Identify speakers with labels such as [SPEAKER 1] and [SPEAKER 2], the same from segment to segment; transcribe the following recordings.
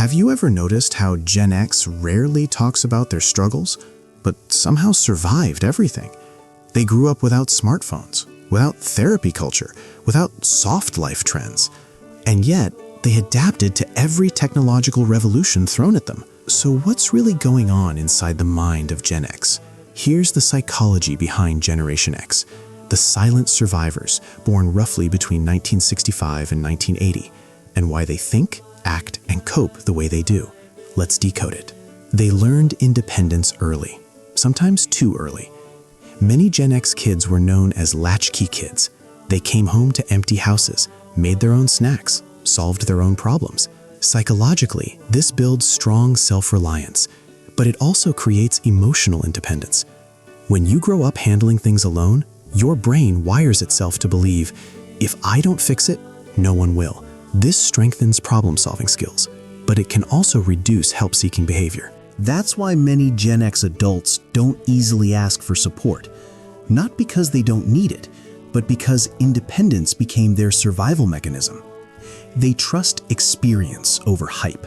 [SPEAKER 1] Have you ever noticed how Gen X rarely talks about their struggles, but somehow survived everything? They grew up without smartphones, without therapy culture, without soft life trends, and yet they adapted to every technological revolution thrown at them. So what's really going on inside the mind of Gen X? Here's the psychology behind Generation X, the silent survivors born roughly between 1965 and 1980, and why they think, act, and cope the way they do. Let's decode it. They learned independence early, sometimes too early. Many Gen X kids were known as latchkey kids. They came home to empty houses, made their own snacks, solved their own problems. Psychologically, this builds strong self-reliance, but it also creates emotional independence. When you grow up handling things alone, your brain wires itself to believe, if I don't fix it, no one will. This strengthens problem-solving skills, but it can also reduce help-seeking behavior.
[SPEAKER 2] That's why many Gen X adults don't easily ask for support. Not because they don't need it, but because independence became their survival mechanism. They trust experience over hype.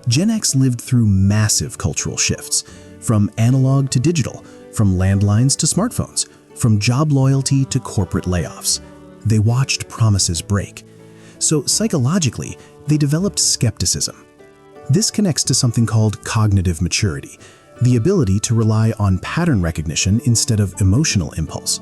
[SPEAKER 2] Gen X lived through massive cultural shifts, from analog to digital, from landlines to smartphones, from job loyalty to corporate layoffs. They watched promises break. So psychologically, they developed skepticism. This connects to something called cognitive maturity, the ability to rely on pattern recognition instead of emotional impulse.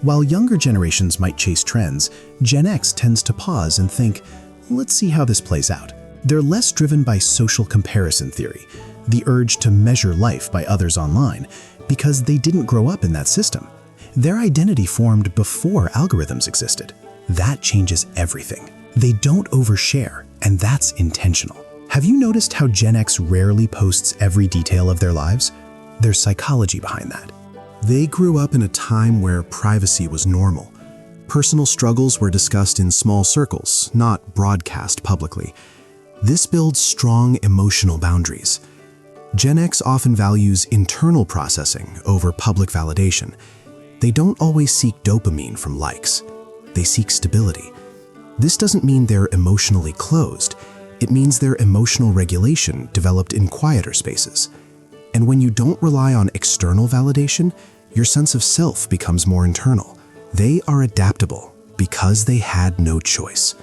[SPEAKER 2] While younger generations might chase trends, Gen X tends to pause and think, let's see how this plays out. They're less driven by social comparison theory, the urge to measure life by others online, because they didn't grow up in that system. Their identity formed before algorithms existed. That changes everything. They don't overshare, and that's intentional. Have you noticed how Gen X rarely posts every detail of their lives? There's psychology behind that.
[SPEAKER 1] They grew up in a time where privacy was normal. Personal struggles were discussed in small circles, not broadcast publicly. This builds strong emotional boundaries. Gen X often values internal processing over public validation. They don't always seek dopamine from likes. They seek stability. This doesn't mean they're emotionally closed. It means their emotional regulation developed in quieter spaces. And when you don't rely on external validation, your sense of self becomes more internal. They are adaptable because they had no choice.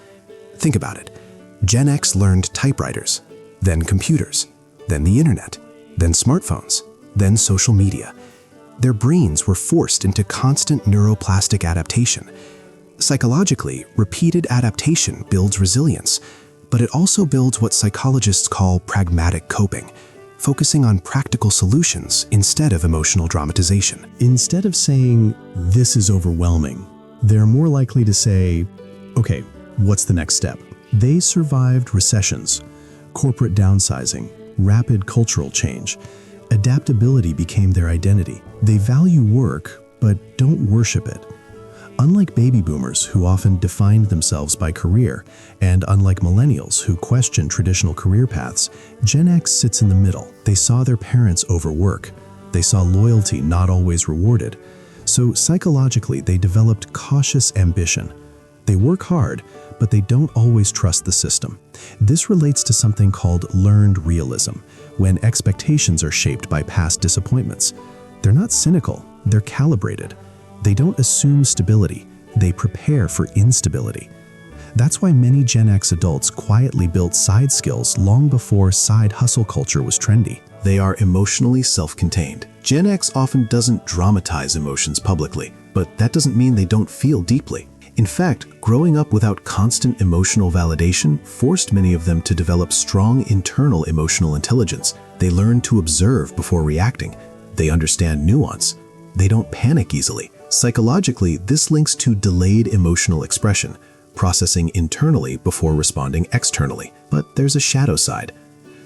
[SPEAKER 1] Think about it. Gen X learned typewriters, then computers, then the internet, then smartphones, then social media. Their brains were forced into constant neuroplastic adaptation. Psychologically, repeated adaptation builds resilience, but it also builds what psychologists call pragmatic coping, focusing on practical solutions instead of emotional dramatization.
[SPEAKER 2] Instead of saying, this is overwhelming, they're more likely to say, okay, what's the next step? They survived recessions, corporate downsizing, rapid cultural change. Adaptability became their identity. They value work, but don't worship it. Unlike baby boomers who often defined themselves by career, and unlike millennials who question traditional career paths, Gen X sits in the middle. They saw their parents overwork. They saw loyalty not always rewarded. So psychologically, they developed cautious ambition. They work hard, but they don't always trust the system. This relates to something called learned realism, when expectations are shaped by past disappointments. They're not cynical, they're calibrated. They don't assume stability, they prepare for instability. That's why many Gen X adults quietly built side skills long before side hustle culture was trendy.
[SPEAKER 1] They are emotionally self-contained. Gen X often doesn't dramatize emotions publicly, but that doesn't mean they don't feel deeply. In fact, growing up without constant emotional validation forced many of them to develop strong internal emotional intelligence. They learn to observe before reacting. They understand nuance. They don't panic easily. Psychologically, this links to delayed emotional expression, processing internally before responding externally. But there's a shadow side.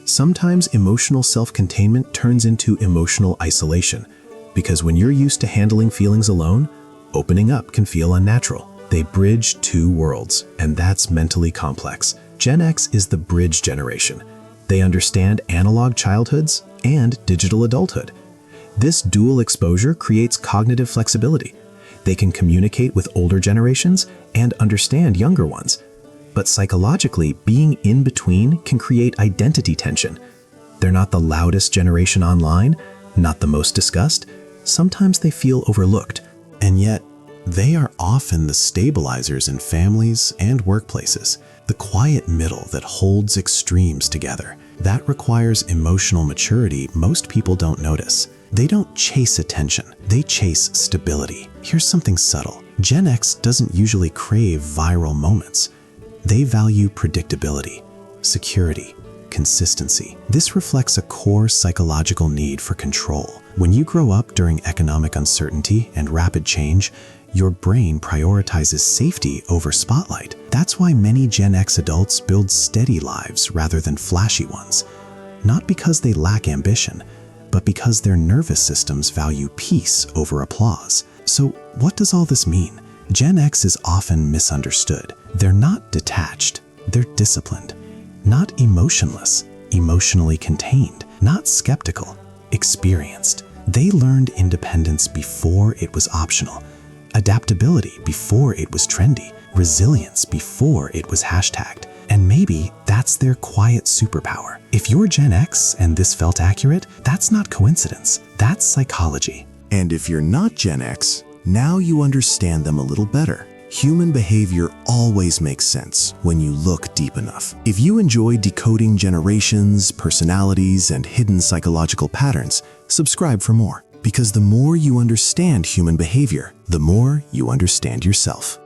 [SPEAKER 1] Sometimes emotional self-containment turns into emotional isolation, because when you're used to handling feelings alone, opening up can feel unnatural. They bridge two worlds, and that's mentally complex. Gen X is the bridge generation. They understand analog childhoods and digital adulthood. This dual exposure creates cognitive flexibility. They can communicate with older generations and understand younger ones.
[SPEAKER 2] But psychologically, being in between can create identity tension. They're not the loudest generation online, not the most discussed. Sometimes they feel overlooked.
[SPEAKER 1] And yet, they are often the stabilizers in families and workplaces, the quiet middle that holds extremes together. That requires emotional maturity most people don't notice. They don't chase attention, they chase stability. Here's something subtle. Gen X doesn't usually crave viral moments. They value predictability, security, consistency. This reflects a core psychological need for control. When you grow up during economic uncertainty and rapid change, your brain prioritizes safety over spotlight. That's why many Gen X adults build steady lives rather than flashy ones. Not because they lack ambition, but because their nervous systems value peace over applause. So what does all this mean? Gen X is often misunderstood. They're not detached, they're disciplined. Not emotionless, emotionally contained. Not skeptical, experienced. They learned independence before it was optional. Adaptability before it was trendy, resilience before it was hashtagged. And maybe that's their quiet superpower. If you're Gen X and this felt accurate, that's not coincidence, that's psychology. And if you're not Gen X, now you understand them a little better. Human behavior always makes sense when you look deep enough. If you enjoy decoding generations, personalities, and hidden psychological patterns, subscribe for more. Because the more you understand human behavior, the more you understand yourself.